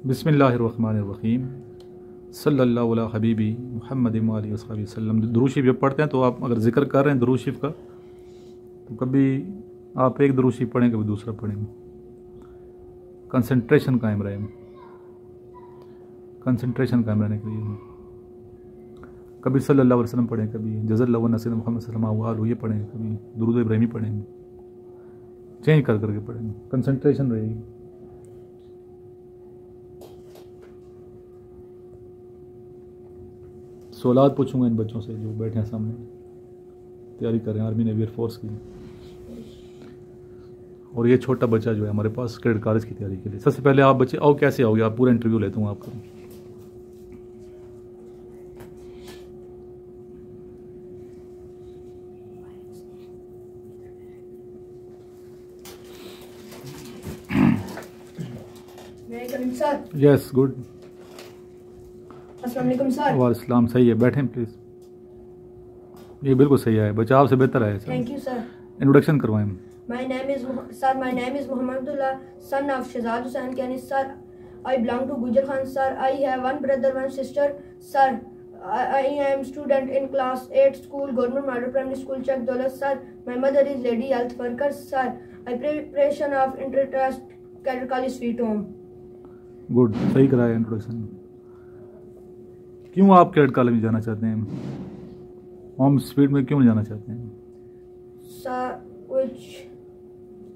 बिस्मिल्लाहिर्रहमानिर्रहीम सल्लल्लाहु अला हबीबी मुहम्मद व आलिहि वसल्लम। दुरूद शरीफ जब पढ़ते हैं तो आप अगर जिक्र कर रहे हैं दुरूद शरीफ का तो कभी आप एक दुरूद शरीफ पढ़ें, कभी दूसरा पढ़ें। कंसंट्रेशन कायम रहे, कंसंट्रेशन कायम रहने के लिए कभी सल्लल्लाहु अलैहि वसल्लम पढ़ें, कभी जज़ल्लाहु नसीर मोहम्मद सल्लल्लाहु अलैहि वसल्लम ये पढ़ें, कभी दुरूद इब्राहिमी पढ़ें, चेंज कर करके पढ़ें, कंसंट्रेशन रहेगी। सवाल पूछूंगा इन बच्चों से जो बैठे हैं सामने, तैयारी कर रहे हैं आर्मी नेवी एयरफोर्स की। और ये छोटा बच्चा जो है हमारे पास कैडेट कॉलेज की तैयारी के लिए। सबसे पहले आप बच्चे आओ, कैसे आओगे आप? पूरा इंटरव्यू लेता हूँ आपका। Yes good. अस्सलाम वालेकुम सर। वालेकुम, सही है, बैठें प्लीज़। ये बिल्कुल सही है, बच्चा आपसे बेहतर है sir. Thank you sir. Introduction करवाएं। My name is Mohammad Abdullah, son of Shahzad Hussain Kiani sir. I belong to Gujar Khan sir. I have one brother one sister sir. I am student in class 8 school, government model primary school, Chak Daulat sir. My mother is lady health worker sir. I preparation of intertrust cadet college sweet home. Good, सही कराया introduction. क्यों आप cadet college में जाना चाहते हैं? Home speed में क्यों जाना चाहते हैं? सर कुछ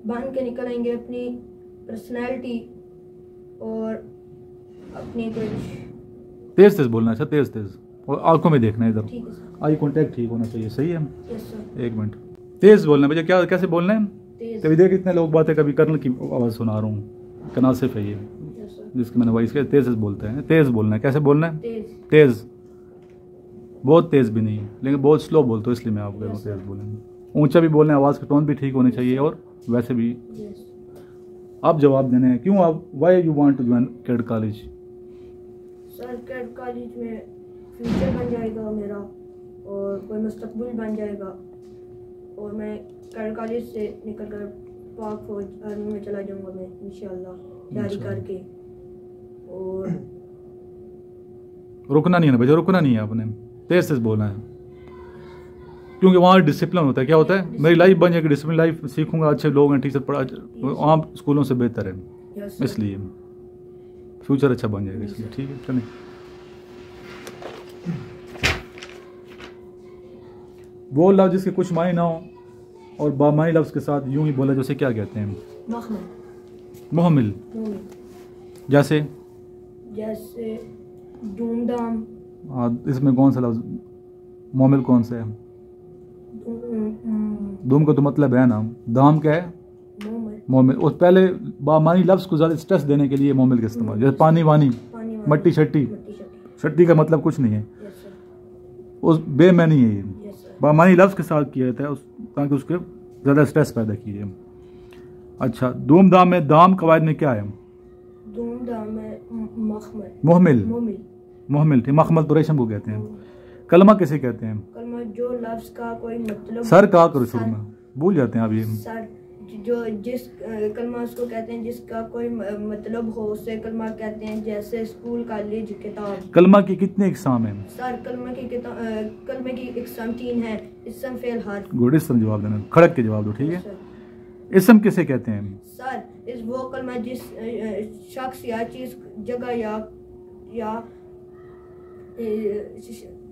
बन के निकलेंगे, अपनी पर्सनैलिटी और अपनी कुछ। तेज तेज बोलना है सर, तेज तेज, और आंखों में देखना है इधर। ठीक है सर। आई कांटेक्ट ठीक होना चाहिए, सही है? Yes sir. एक मिनट, तेज बोलना है भैया। क्या कैसे बोलना है? तेज। कभी देख कितने लोग बातें, कभी कर्नल की आवाज़ सुना रहा हूँ, कनासिफ है ये यस सर। जिसकी मैंने वॉइस किया। तेज तेज बोलते हैं, तेज बोलना है। कैसे बोलना है? तेज। तेज, बहुत तेज भी नहीं लेकिन बहुत स्लो बोलते हो, इसलिए मैं आपको Yes, तेज बोलेंगे। ऊंचा भी बोलना है, आवाज़ का टोन भी ठीक होनी चाहिए, और वैसे भी यस। आप जवाब देने हैं। क्यों आप, why you want to join cadet college? Sir cadet college में फ्यूचर बन जाएगा मेरा और कोई मुस्तकबिल बन जाएगा, और मैं कैडेट कॉलेज से निकल कर पाक फौज आर्मी में चला जाऊंगा मैं इंशाल्लाह, तैयारी करके। और रुकना नहीं है ना भैया, रुकना नहीं है आपने, तेज तेज बोलना है, क्योंकि वहाँ डिसिप्लिन होता है। क्या होता है? मेरी लाइफ बन जाएगी, डिसिप्लिन लाइफ सीखूंगा, अच्छे लोग हैं, टीचर पढ़ा, आम स्कूलों से बेहतर है, यस इसलिए फ्यूचर अच्छा बन जाएगा, इसलिए। ठीक है, चलिए। वो लफ्ज़ जिसके कुछ मायने ना हो और बामानी लफ्ज़ के साथ यूं ही बोला, जैसे क्या कहते हैं? मुहमिल। जैसे जैसे धूमधाम। हाँ, इसमें कौन सा लफ्ज़ मुहमिल कौन सा है? धूम का तो मतलब है ना, दाम क्या है? मोमिल। उस पहले बामानी लफ्ज़ को ज़्यादा स्ट्रेस देने के लिए मोमिल का इस्तेमाल, जैसे पानी वानी, मट्टी शट्टी। शट्टी का मतलब कुछ नहीं है, उस बेमानी है ये, बामानी लफ्ज़ के साथ किया जाता है ताकि उसके ज़्यादा स्ट्रेस पैदा कीजिए। अच्छा, धूमधाम में दाम कवायद में क्या है? धूमधाम में मुहमिल। मुहमिल, ठीक। मखमल तो रेशम को कहते हैं। कलमा किसे कहते हैं? कलमा जो लफ्ज़ का कोई मतलब। सर कहा करो शुरू में, भूल जाते हैं आप ये। सर जो जिस कलमा उसको कहते हैं जिसका कोई मतलब हो, उसे कलमा कहते हैं। जैसे स्कूल, कॉलेज, किताब। कलमा की कितने इकसाम हैं? सर कलमे की इकसाम 3 है। इसम, फेल, हर्फ। गुड, इसम जवाब देना, खड़क के जवाब दो, ठीक है। इसम किसे कहते हैं? सर इस वो कलमा जिस शख्स या चीज, जगह या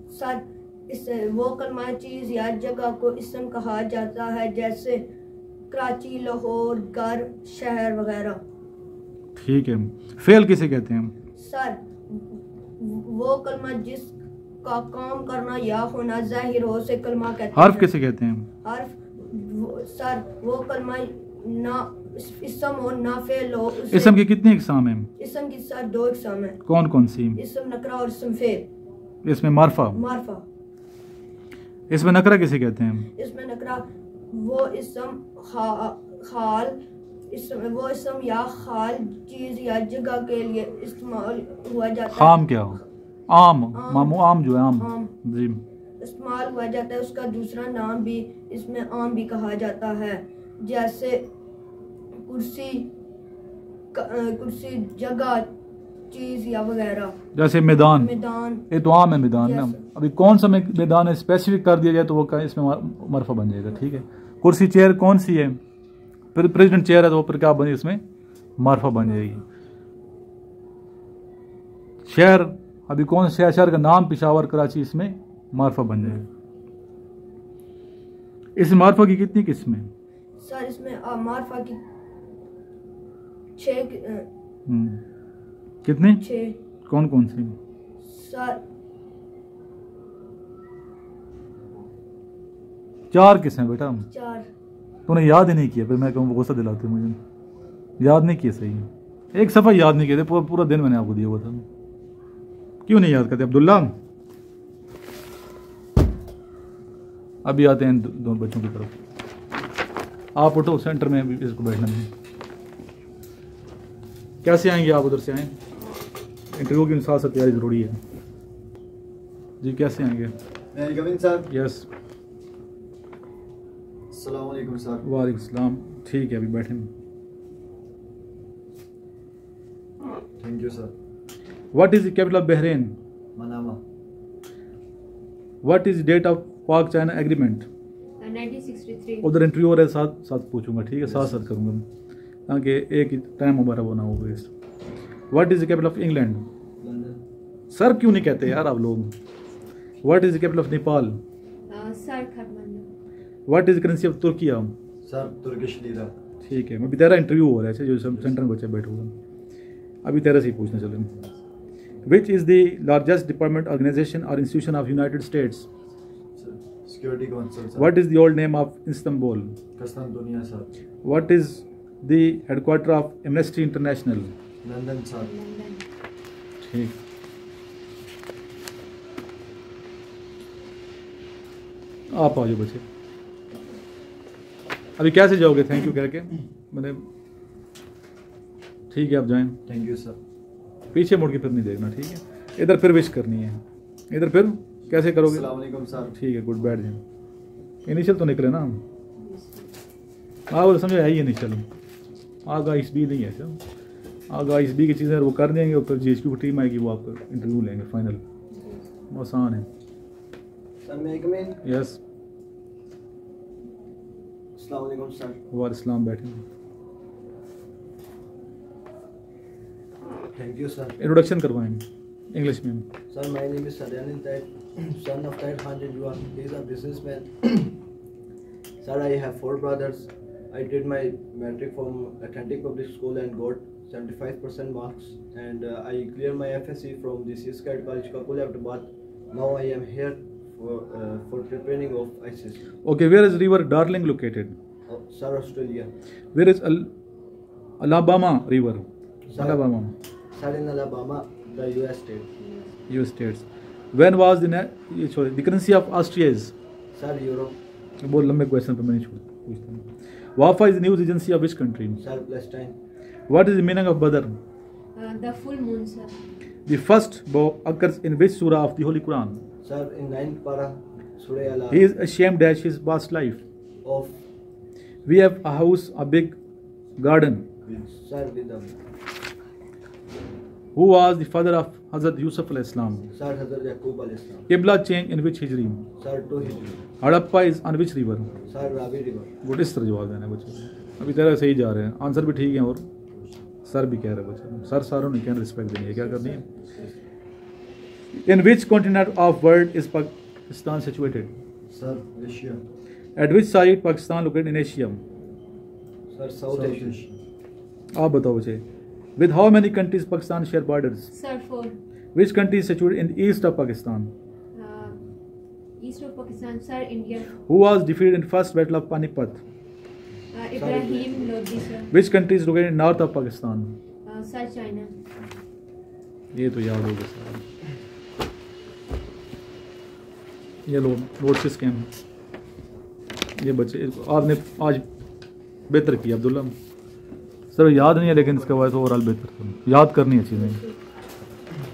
सर इस वो कलमा चीज या जगह को इसम कहा जाता है, जैसे कराची, लाहौर, घर, शहर वगैरह। ठीक है। फेल किसे कहते हैं? सर वो कलमा जिसका काम करना या होना जाहिर हो, उसे कलमा कहते हैं। हर्फ किसे कहते हैं? हर्फ सर वो कलमा ना इसम हो ना फेल हो। इसम की कितनी इकसाम हैं? इसम की सर 2 इकसाम है। कौन कौन सी? इसम नकरा और इसम फेल। इसमें मारफा। इसमें नकरा किसे कहते हैं? इसमें नकरा वो इसम खाल, वो इसम या खाल चीज या जगह के लिए इस्तेमाल हुआ जाता है। खाम क्या हो? आम, मामू आम जो है, आम जी, इस्तेमाल हुआ जाता है। उसका दूसरा नाम भी इसमें आम भी कहा जाता है, जैसे कुर्सी, जगह, चीज या वगैरह। जैसे मैदान, मैदान ये तो आम है मैदान ना। Yes, अभी कौन सा मैदान है स्पेसिफिक कर दिया जाए तो वो इसमें मरफा बन जाएगा, ठीक है। कुर्सी चेयर कौन सी है, प्रेसिडेंट चेयर है तो ऊपर क्या बनी, इसमें मरफा बन जाएगी। शहर, अभी कौन सा शहर का नाम पेशावर कराची, इसमें मार्फा बन जाएगा। इस मार्फा की कितनी किस्में? सर इसमें मार्फा की 6 कितनी? 6। कौन कौन सी? सर 4 किस्में बेटा। 4। तूने याद ही नहीं किया, फिर मैं कहूँ गुस्सा दिलाते मुझे, याद नहीं किए सही, एक सफ़ा याद नहीं किए थे, पूरा दिन मैंने आपको दिया हुआ था। क्यों नहीं याद करते अब्दुल्ला? अभी आते हैं दोनों बच्चों की तरफ। आप उठो, सेंटर में अभी इसको बैठना नहीं। कैसे आएंगे आप? उधर से आए, इंटरव्यू की साथ साथ तैयारी ज़रूरी है जी। कैसे आएंगे? यस। अस्सलाम वालेकुम सर। वालेकुम सलाम। ठीक है, अभी बैठे। Thank you sir. What is the capital of Bahrain? Manama. What is the date of पाक चाइना एग्रीमेंट? 1963। उधर इंटरव्यू हो रहा है, साथ साथ पूछूंगा, ठीक है, साथ साथ करूंगा ताकि एक ही टाइम हमारा वो ना हो waste. What is the capital of England? London. Sir क्यों नहीं कहते यार आप लोग? What is the capital of Nepal? Sir Kathmandu. What is the currency of Turkiye? Sir Turkish lira. ठीक है, अभी तेरा इंटरव्यू हो रहा है, जो सेंटर में बच्चे बैठे हुए, अभी तेरा से ही पूछना चले। Which is the largest department organization और institution of United States? Security council sir. What is the old name of Istanbul? कस्तानतुनिया sir. What is the headquarter of Amnesty International? London sir. ठीक। आप आ जाओ बच्चे। अभी कैसे जाओगे थैंक यू कह के? मैंने ठीक है, आप जाएं। Thank you sir. पीछे मुड़ के फिर नहीं देखना, ठीक है। इधर फिर विश करनी है, इधर फिर कैसे करोगे? अस्सलाम वालेकुम सर। ठीक है, गुड, बैठ जाए। इनिशियल तो निकले ना? हाँ वो समझो है ही इनिशियल, आगा इस बी नहीं है सर। आगा इस बी की चीज़ें वो कर देंगे और फिर जीएचपी की टीम आएगी, वो आपका इंटरव्यू लेंगे फाइनल। आसान है सर। मैं कम इन? यस। अस्सलाम वालेकुम सर। वालेकुम, बैठे। Thank you sir. इंट्रोडक्शन करवाएंगे इंग्लिश में। Sir, my name is Sadyanin Tait, son of Tait Khan Jinjua. He is a businessman. Sir, I have 4 brothers. I did my matric from Authentic Public School and got 75% marks. And I cleared my FSC from the CSCAT College Kakul Ahmedabad. Now I am here for preparing of ICS. Okay, where is River Darling located? Sir, Australia. Where is Alabama River? Sir, Alabama. Sir, in Alabama, the US state. US states. When was the currency of Austria is? Sir, Europe. बहुत लंबे question पे मैंने पूछता हूँ। वाफा is the news agency of which country? Sir, Palestine. What is the meaning of Badr? The full moon, sir. The first bow occurs in which surah of the Holy Quran? Sir, in 9th para, Surah Al. He is ashamed dash his past life. Of. We have a house, a big garden. Sir, with them. Who was the father of Hazrat Yusuf alayhi salam? Sir, Hazrat Yaqub alayhi salam. Qibla change in which hijri? Sir, 2 Hijri. Harappa is on which river? Sir, Ravi River. Good, इस तरह जवाब देना है बच्चे। अभी तेरा सही जा रहे हैं, आंसर भी ठीक है और सर भी कह रहे हैं बच्चे। सर सारों ने क्या रिस्पेक्ट देनी है, क्या करनी है? In which continent of world is Pakistan situated? Sir, Asia. At which side Pakistan located in Asia? Sir, South Asia. आप बताओ बच्चे। With how many countries Pakistan share borders? Sir, 4. Which country is situated in east of Pakistan? East of Pakistan, sir, India. Who was defeated in first battle of Panipat? Ibrahim Lodi, sir. Which country is located in north of Pakistan? Sir, China. ये तो याद होगा sir. ये लो notes scam. ये बच्चे आपने आज बेहतर किया अब्दुल्ला। सर याद नहीं है लेकिन इसका वजह से ओवरऑल बेहतर था। याद करनी है चीज़ें।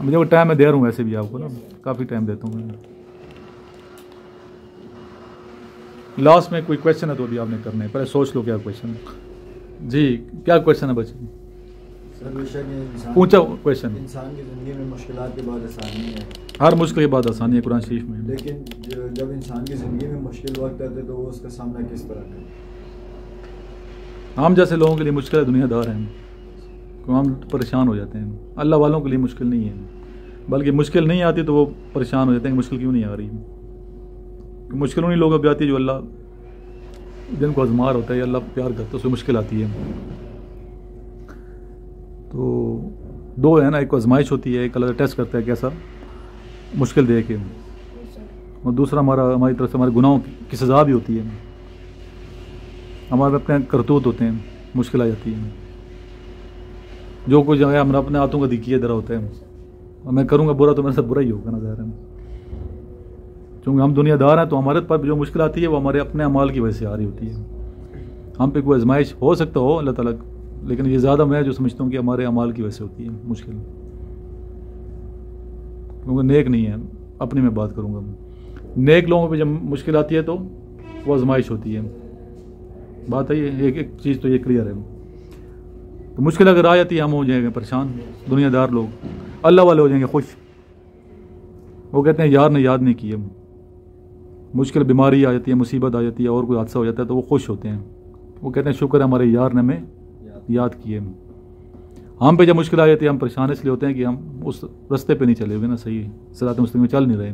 मुझे वो टाइम मैं दे रहा हूँ वैसे भी आपको ना, काफ़ी टाइम देता हूँ मैं। लास्ट में कोई क्वेश्चन है तो भी आपने करना है, पहले सोच लो क्या क्वेश्चन है। जी क्या क्वेश्चन है बच्चे? पूछा क्वेश्चन। इंसान की ज़िंदगी में मुश्किलात के बाद आसानी है, हर मुश्किल के बाद आसानी है कुरान शरीफ में। लेकिन जब इंसान की ज़िंदगी में मुश्किल वक्त आते तो वो उसका सामना किस तरह करे? हम जैसे लोगों के लिए मुश्किल है, दुनियादार हैं तो हम परेशान हो जाते हैं। अल्लाह वालों के लिए मुश्किल नहीं है, बल्कि मुश्किल नहीं आती तो वो परेशान हो जाते हैं कि मुश्किल क्यों नहीं आ रही। मुश्किल उन्हीं लोगों पर आती है जो अल्लाह जिनको आज़मार होता है या अल्लाह प्यार करता है, उसको मुश्किल आती है। तो दो है ना, एक आजमाइश होती है, एक अल्लाह टेस्ट करता है कैसा मुश्किल दे के, और दूसरा हमारी तरफ से हमारे गुनाहों की सज़ा भी होती है। हमारे अपने करतूत होते हैं, मुश्किल आ जाती है। जो कुछ है हमारा अपने हाथों का दिखिए दरा होता है, और मैं करूँगा बुरा तो मेरे साथ बुरा ही होगा ना ज़ाहिर है। क्योंकि हम दुनियादार हैं तो हमारे पर जो मुश्किल आती है वो हमारे अपने अमाल की वजह से आ रही होती है। हम पे कोई आजमाइश हो सकता हो अल्लाह ताला, लेकिन ये ज़्यादा मैं जो समझता हूँ कि हमारे अमाल की वजह से होती है मुश्किल, क्योंकि नेक नहीं है। अपनी मैं बात करूँगा, नेक लोगों पे जब मुश्किल आती है तो वो आजमाइश होती है। बात है ये, एक चीज़ तो ये क्लियर है। तो मुश्किल अगर आ जाती है हम हो जाएंगे परेशान, दुनियादार लोग। अल्लाह वाले हो जाएंगे खुश, वो कहते हैं यार ने याद नहीं किया। मुश्किल बीमारी आ जाती है, मुसीबत आ जाती है, और कोई हादसा हो जाता है तो वो खुश होते हैं, वो कहते हैं शुक्र है हमारे यार ने हमें याद किए। हम पे जब मुश्किल आ जाती है हम परेशान इसलिए होते हैं कि हम उस रास्ते पे नहीं चले हुए ना, सही सिरात मुस्तकीम में चल नहीं रहे।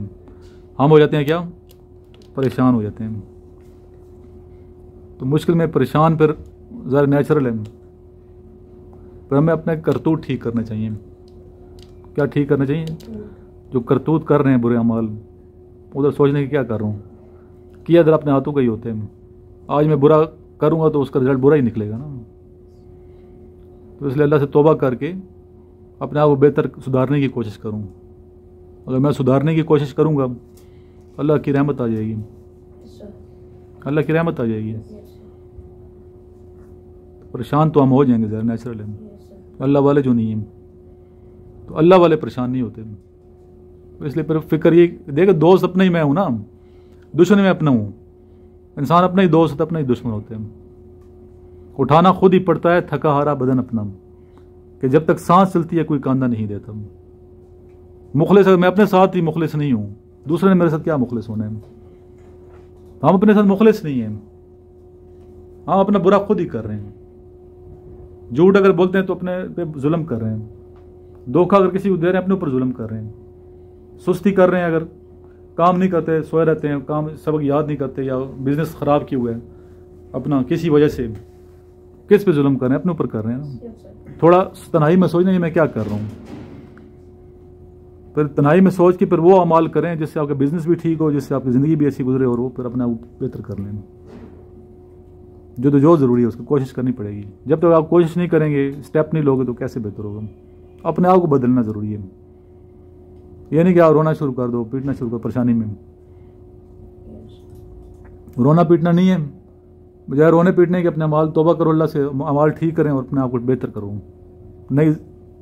हम हो जाते हैं क्या, परेशान हो जाते हैं। तो मुश्किल में परेशान फिर ज़रा नेचुरल है, पर हमें अपने करतूत ठीक करने चाहिए। क्या ठीक करना चाहिए? जो करतूत कर रहे हैं बुरे अमाल, उधर सोचने की क्या कर रहा हूँ, किया इधर अपने हाथों का ही होते हैं। आज मैं बुरा करूँगा तो उसका रिजल्ट बुरा ही निकलेगा ना। तो इसलिए अल्लाह से तौबा करके अपने आप को बेहतर सुधारने की कोशिश करूँ। अगर मैं सुधारने की कोशिश करूँगा अल्लाह की रहमत आ जाएगी, अल्लाह की रहमत आ जाएगी। परेशान तो हम हो जाएंगे, ज़रा नेचुरल है। अल्लाह वाले जो नहीं हैं तो अल्लाह वाले परेशान नहीं होते। तो इसलिए फिर फिक्र ये देखो, दोस्त अपने ही मैं हूँ ना, दुश्मन मैं अपना हूँ। इंसान अपना ही दोस्त अपना ही दुश्मन होते हैं। उठाना खुद ही पड़ता है थका हारा बदन अपना, कि जब तक सांस चलती है कोई कांदा नहीं देता। मुखलिस मैं अपने साथ ही मुखलिस नहीं हूँ, दूसरे ने मेरे साथ क्या मुखलिस होना है। हम अपने साथ मुखलिस नहीं हैं, हम अपना बुरा खुद ही कर रहे हैं। झूठ अगर बोलते हैं तो अपने पे जुल्म कर रहे हैं, धोखा अगर किसी को दे रहे हैं अपने ऊपर जुल्म कर रहे हैं, सुस्ती कर रहे हैं, अगर काम नहीं करते सोए रहते हैं, काम सबक याद नहीं करते, या बिजनेस ख़राब किए हुए है अपना किसी वजह से, किस पे जुल्म कर रहे हैं? अपने ऊपर कर रहे हैं ना। थोड़ा तन्हाई में सोचना कि मैं क्या कर रहा हूँ, फिर तन्हाई में सोच के फिर वो अमाल करें जिससे आपका बिजनेस भी ठीक हो, जिससे आपकी ज़िंदगी भी अच्छी गुजरे, और वो फिर अपना बेहतर कर लें। जो ज़रूरी है उसको कोशिश करनी पड़ेगी। जब तक आप कोशिश नहीं करेंगे, स्टेप नहीं लोगे तो कैसे बेहतर होगा? अपने आप को बदलना ज़रूरी है। ये नहीं कि आप रोना शुरू कर दो, पीटना शुरू कर परेशानी में। रोना पीटना नहीं है, बजाय रोने पीटने के अपने अमाल तौबा करो, अल्लाह से अमाल ठीक करें और अपने आप को बेहतर करो। नहीं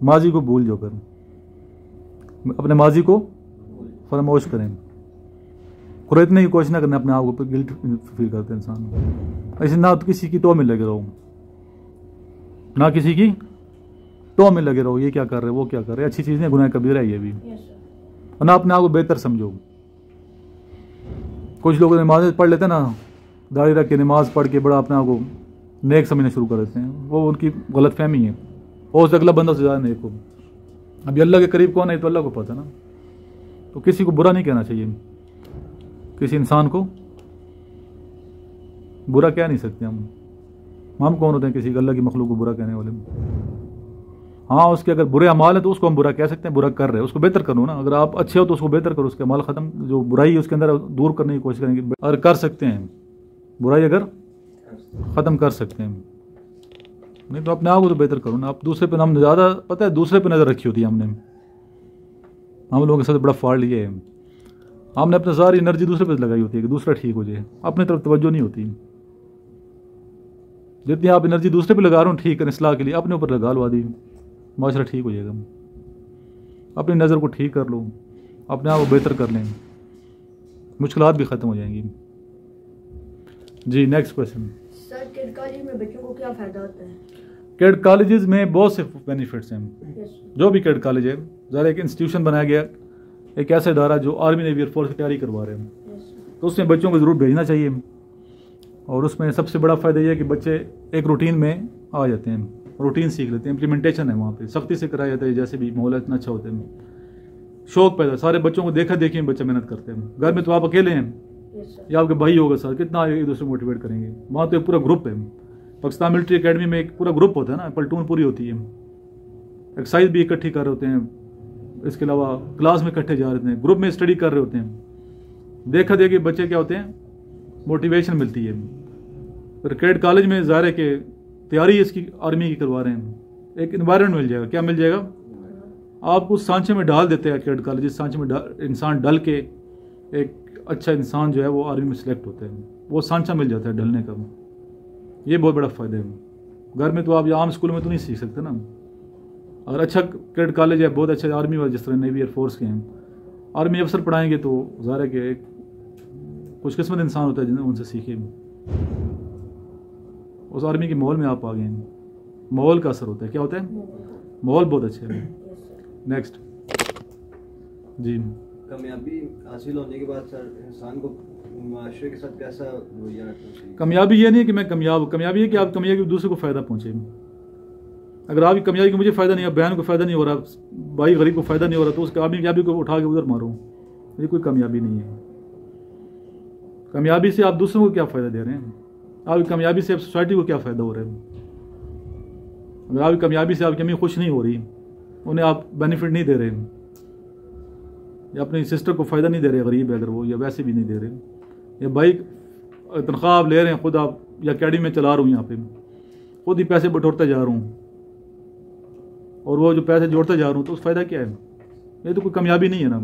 माजी को भूल जाओ, कर अपने माजी को फरामोश करें। कुरेदने की कोशिश ना करना, अपने आप को गिल्ट फील करते हैं इंसान। ऐसे ना तो किसी की तो में लगे रहो, ना किसी की तो में लगे रहो, ये क्या कर रहे वो क्या कर रहे, अच्छी चीज़ नहीं, गुनाह कबीरा है ये भी। ना अपने आप को बेहतर समझो। कुछ लोग नमाज पढ़ लेते हैं ना, दाढ़ी रख के नमाज पढ़ के बड़ा अपने आप को नेक समझना शुरू कर देते हैं, वो उनकी गलत फहमी है। और अगला बंदा से ज़्यादा नेक हो। अभी अल्लाह के करीब कौन है तो अल्लाह को पता ना। तो किसी को बुरा नहीं कहना चाहिए, किसी इंसान को बुरा कह नहीं सकते हम कौन होते हैं किसी अल्लाह की मखलूक को बुरा कहने वाले? हाँ, उसके अगर बुरे अमाल है तो उसको हम बुरा कह सकते हैं, बुरा कर रहे हैं उसको बेहतर करो ना। अगर आप अच्छे हो तो उसको बेहतर करो, उसके अमाल ख़त्म, जो बुराई है उसके अंदर दूर करने की कोशिश करेंगे। अगर कर सकते हैं बुराई, अगर ख़त्म कर सकते हैं, नहीं तो अपने आप को तो बेहतर करो ना। आप दूसरे पे, हम ज़्यादा पता है दूसरे पे नज़र रखी होती है हमने। हम लोगों के साथ बड़ा फॉल्ट ये है, हमने अपनी सारी एनर्जी दूसरे पे लगाई होती है कि दूसरा ठीक हो जाए, अपनी तरफ तवज्जो नहीं होती। जितनी आप एनर्जी दूसरे पे लगा रहे हो ठीक है इस्लाह के लिए, अपने ऊपर लगा लो, आदि माशरा ठीक हो जाएगा। अपनी नज़र को ठीक कर लो, अपने आप को बेहतर कर लें, मुश्किलात भी ख़त्म हो जाएंगी। जी next question. Sir, kid college में बच्चों को क्या फ़ायदा होता है? कैड कॉलेजेस में बहुत से बेनिफिट्स हैं। Yes. जो भी कैड कॉलेज है, ज़रा एक इंस्टीट्यूशन बनाया गया, एक ऐसा इदारा जो आर्मी नेवी एयरफोर्स की तैयारी करवा रहे हैं, Yes. तो उसमें बच्चों को ज़रूर भेजना चाहिए। और उसमें सबसे बड़ा फ़ायदा ये है कि बच्चे एक रूटीन में आ जाते हैं, रूटीन सीख लेते हैं, इम्प्लीमेंटेशन है वहाँ पे, सख्ती से कराया जाता है, जैसे भी माहौल इतना अच्छा होता है, शौक पैदा, सारे बच्चों को देखा देखी बच्चे मेहनत करते हैं। घर में तो आप अकेले हैं Yes, sir. या आपके भाई होगा सर, कितना एक दूसरे को मोटिवेट करेंगे। वहाँ तो एक पूरा ग्रुप है। पाकिस्तान मिलिट्री एकेडमी में एक पूरा ग्रुप होता है ना, प्लटून पूरी होती है, एक्सरसाइज भी इकट्ठी कर रहे होते हैं, इसके अलावा क्लास में इकट्ठे जा रहे हैं, ग्रुप में स्टडी कर रहे होते हैं। देखा देखी बच्चे क्या होते हैं, मोटिवेशन मिलती है। फिर कैड कॉलेज में ज़ाहिर है कि तैयारी इसकी आर्मी की करवा रहे हैं, एक इन्वायरमेंट मिल जाएगा। क्या मिल जाएगा? आपको उस सांचे में डाल देते हैं कैड कॉलेज, सांचे में इंसान डल के एक अच्छा इंसान जो है वो आर्मी में सिलेक्ट होता है, वो सांचा मिल जाता है ढलने का। ये बहुत बड़ा फ़ायदा है। घर में तो आप या आम स्कूल में तो नहीं सीख सकते ना। अगर अच्छा कैड कॉलेज है, बहुत अच्छा आर्मी वाले, जिस तरह नेवी एयरफोर्स के हैं, आर्मी अफसर पढ़ाएंगे तो ज़ाहिर है कि एक खुशकिस्मत इंसान होता है जिन्हें उनसे सीखे। उस आर्मी के माहौल में आप आ गए हैं, माहौल का असर होता है। क्या होता है? माहौल बहुत अच्छे है। Yes, sir. नेक्स्ट जी। कामयाबी हासिल होने के बाद सर इंसान को माशरे के साथ कैसा रवैया रखना चाहिए? कामयाबी ये नहीं है कि मैं कामयाबी है कि आप कामयाबी दूसरे को फ़ायदा पहुँचे। अगर आपकी कामयाबी को मुझे फ़ायदा नहीं है, बहन को फ़ायदा नहीं हो रहा, भाई गरीब को फ़ायदा नहीं हो रहा, तो उस कामयाबी को उठा के उधर मारूँ, ये कोई कामयाबी नहीं है। कामयाबी से आप दूसरों को क्या फ़ायदा दे रहे हैं? आपकी कामयाबी से आप सोसाइटी को क्या फ़ायदा हो रहा है? अगर आपकी कामयाबी से आपकी अम्मी खुश नहीं हो रही, उन्हें आप बेनिफिट नहीं दे रहे, या अपनी सिस्टर को फ़ायदा नहीं दे रहे, गरीब है अगर वो, या वैसे भी नहीं दे रहे, या भाई तनख्वाह आप ले रहे हैं खुद, आप या अकेडमी में चला रहा हूँ, यहाँ पे खुद ही पैसे बटोरते जा रहा हूँ, और वो जो पैसे जोड़ते जा रहा हूँ, तो उस फ़ायदा क्या है? ये तो कोई कामयाबी नहीं है ना।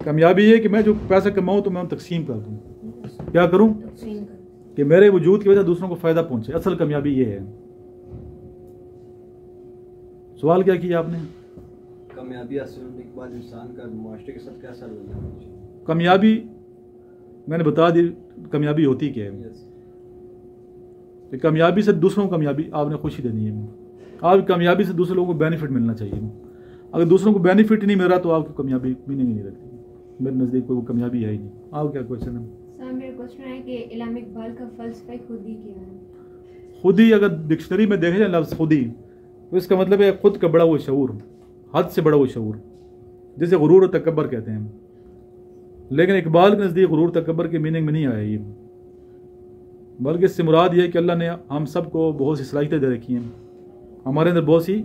कामयाबी ये है कि मैं जो पैसा कमाऊँ तो मैं तकसीम कर दूँ। क्या करूँ? तकसीम कर। कि मेरे वजूद की वजह से दूसरों को फ़ायदा पहुँचे। असल कामयाबी ये है। सवाल क्या किया आपने? कामयाबी हासिल होने के बाद इंसान का माशरे के साथ कैसा रवैया होना चाहिए? कामयाबी मैंने बता दी, कामयाबी होती क्या है। Yes. कि कामयाबी से दूसरों को कामयाबी आपने खुशी देनी है। आपकी कामयाबी से दूसरे लोगों को बेनिफिट मिलना चाहिए। अगर दूसरों को बेनिफिट ही नहीं मिल रहा तो आपकी कामयाबी मीनिंग ही नहीं रखती। मेरे नज़दीक कोई कामयाबी है ही नहीं। आप क्या क्वेश्चन है? सर मेरा क्वेश्चन है कि इल्म इकबाल का फ़लसफ़ा खुदी क्या है? खुदी अगर डिक्शनरी में देखे जाए लफ्ज़ खुदी, तो इसका मतलब है खुद का बड़ा हुआ शऊर, हद से बड़ा हुआ शऊर, जिसे गुरूर और तकब्बर कहते हैं। लेकिन इकबाल के नज़दीक गुरूर तकब्बर के मीनिंग में नहीं आया ये, बल्कि इससे मुराद ये है कि अल्लाह ने हम सबको बहुत सी सलाहियतें दे रखी हैं, हमारे अंदर बहुत सी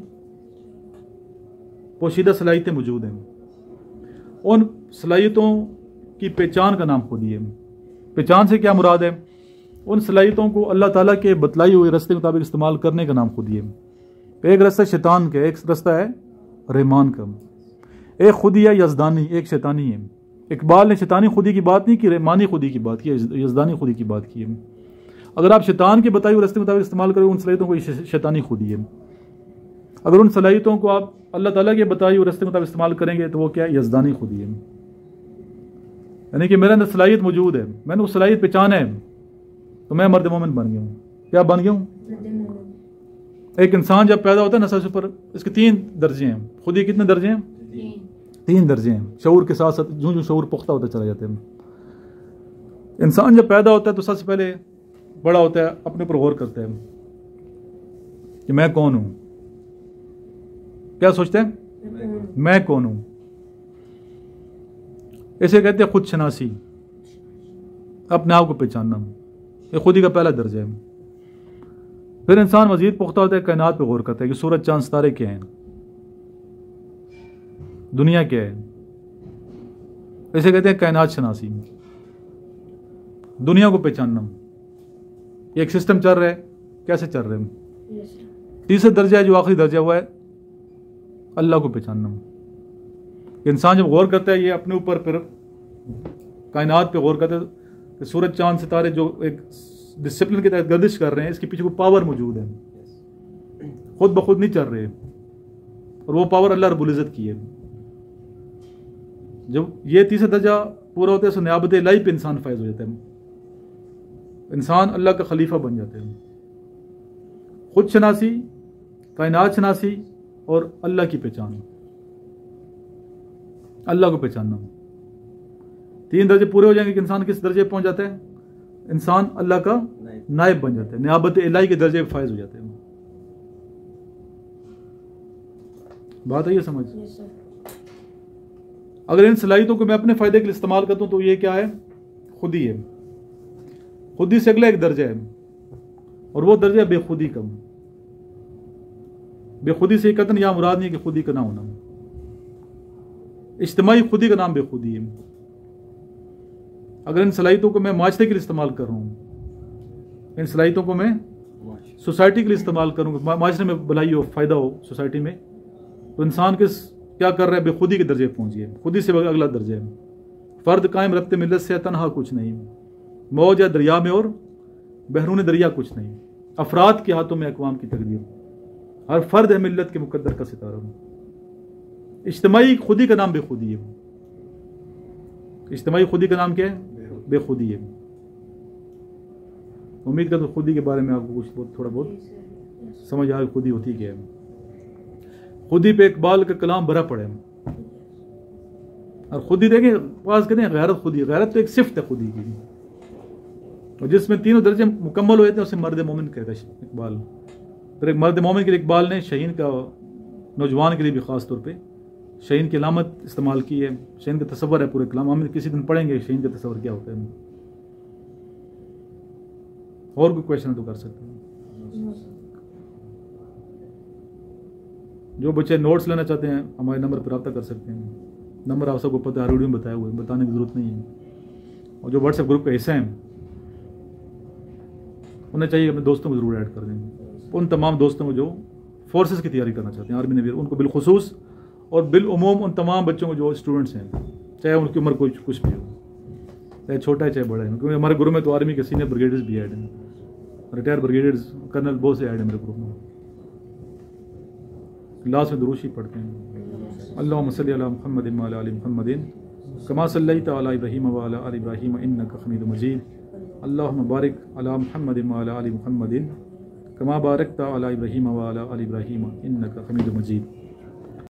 पोशीदा सलाहियतें मौजूद हैं। उन सलाहियतों की पहचान का नाम खुदी है। पहचान से क्या मुराद है? उन सलाहियतों को अल्लाह ताला के बतलाई हुए रास्ते के मुताबिक इस्तेमाल करने का नाम खुदी है। एक रास्ता शैतान का, एक रास्ता है रहमान का। एक खुदी है यज़दानी, एक शैतानी है। इकबाल ने शैतानी खुदी की बात नहीं की, रहमानी खुदी की बात की, यज़दानी खुदी की बात की है। अगर आप शैतान के बताए हुए रास्ते के मुताबिक इस्तेमाल करें उन सलाहियतों को, शैतानी खुदी है। अगर उन सलाहियतों को आप अल्लाह ताला के बताए हुए रास्ते के मुताबिक इस्तेमाल करेंगे तो वो क्या है? यज़दानी खुदी है। यानी कि मेरे अंदर सलाहियत मौजूद है, मैंने वो सलाहियत पहचाना है, तो मैं मर्द मोमिन बन गया हूँ। क्या बन गया हूँ? एक इंसान जब पैदा होता है ना, सबसे ऊपर इसके 3 दर्जे हैं। खुदी कितने दर्जे हैं? 3 दर्जे हैं। शऊर के साथ साथ जो शऊर पुख्ता होता चला जाता है। इंसान जब पैदा होता है तो सबसे पहले बड़ा होता है, अपने ऊपर गौर करता है कि मैं कौन हूँ। क्या सोचते हैं? मैं कौन हूँ। इसे कहते हैं खुद शनासी, अपने आप को पहचानना। ये खुदी का पहला दर्जा है। फिर इंसान मजीद पुख्ता होता है, कायनात पे गौर करता है कि सूरज चांद सितारे क्या हैं, दुनिया क्या है। इसे कहते हैं कायनात शनासी, दुनिया को पहचानना। एक सिस्टम चल रहा है, कैसे चल रहे हैं। तीसरा दर्जा है जो आखिरी दर्जा हुआ है, अल्लाह को पहचानना। इंसान जब गौर करता है ये अपने ऊपर, फिर कायनात पे गौर करता है कि सूरज चांद सितारे जो एक डिसिप्लिन के तहत गर्दिश कर रहे हैं, इसके पीछे कोई पावर मौजूद है, खुद ब खुद नहीं चल रहे, और वो पावर अल्लाह रब्बुल इज़्ज़त की है। जब ये तीसरा दर्जा पूरा होता है तो नियाबत इलाही पे इंसान फैज़ हो जाता है, इंसान अल्लाह का खलीफा बन जाता है। खुद शनासी, कायनात शनासी और अल्लाह की पहचान, अल्लाह को पहचानना। 3 दर्जे पूरे हो जाएंगे कि इंसान किस दर्जे पहुंच जाता है? इंसान अल्लाह का नायब बन जाता है, नियाबत इलाही के दर्जे फायज हो जाते हैं। बात है ये समझ। अगर इन सलाहियतों को मैं अपने फायदे के लिए इस्तेमाल करता हूं तो ये क्या है? खुदी है। खुदी से अगला एक दर्जा है और वो दर्जा बेखुदी का। बेखुदी से कतन यहां मुराद नहीं है कि खुदी का ना होना, इज्तिमाई खुदी का नाम बेखुदी है। अगर इन सलाहियतों को मैं माशरे के लिए इस्तेमाल कर रहा हूं, इन सलाहियतों को मैं सोसाइटी के लिए इस्तेमाल करूंगा, माशरे में भलाई हो, फायदा हो सोसाइटी में, तो इंसान क्या कर रहा है? बेखुदी के दर्जे पहुंच गया। खुदी से अगला दर्जा है फर्द कायम रब्ते मिल्लत से तनहा कुछ नहीं, मौज या दरिया में और बहरूने दरिया कुछ नहीं। अफराद के हाथों में अक़वाम की तकदीर, हर फर्द है मिल्लत के मुकद्दर का सितारा। इज्तिमाई खुदी का नाम बेखुदी है। इज्तिमाई खुदी का नाम क्या है? बेखुदी है। उम्मीद करता हूं खुदी के बारे में आपको कुछ थोड़ा बहुत समझ आए खुदी होती क्या है। खुदी पे इकबाल का कलाम भरा पड़े और खुदी देखें पास करें गैरत। खुदी, गैरत तो एक सिफ्त है खुदी की, और जिसमें 3 दर्जे मुकम्मल हो जाते हैं उसे मर्द मोमिन कहता है इकबाल। फिर एक मर्द मोमिन के लिए इकबाल ने शहीन का, नौजवान के लिए भी ख़ास तौर पे शहीन की अलामत इस्तेमाल की है। शहीन का तस्वर है पूरे कलाम, हम किसी दिन पढ़ेंगे शहीन का तस्वर क्या होता है। और कोई क्वेश्चन तो कर सकते हैं। जो बच्चे नोट्स लेना चाहते हैं हमारे नंबर पर रब्ता कर सकते हैं। नंबर आप सबको पता है, वीडियो में बताया हुआ है, बताने की ज़रूरत नहीं है। और जो व्हाट्सएप ग्रुप का हिस्सा हैं उन्हें चाहिए अपने दोस्तों को ज़रूर ऐड कर दें। उन तमाम दोस्तों को जो फोर्सेस की तैयारी करना चाहते हैं, आर्मी नेवी, उनको बिलखुसूस और बिलउमूम उन तमाम बच्चों को जो स्टूडेंट्स हैं, चाहे उनकी उम्र कुछ भी हो, चाहे छोटा है चाहे बड़ा है। क्योंकि हमारे ग्रुप में तो आर्मी के सीनियर ब्रिगेडियर्स भी ऐड हैं, रिटायर्ड ब्रिगेडियर्स, कर्नल बहुत से ऐड हैं मेरे ग्रुप में। लास्ट में दुरूशी पढ़ते हैं। अल्लाहुम्मा सल्ली अला मुहम्मदिन व अला आलि मुहम्मदिन कमा सल्लैता अला इब्राहीम व अला आलि इब्राहीम इन्नका हमीदुम मजीद। अल्लाहुम्मा बारिक अला मुहम्मदिन व अला आलि मुहम्मदिन कमा बारकता अला इब्राहीम व अला आलि इब्राहीम इन्नका हमीदुम मजीद।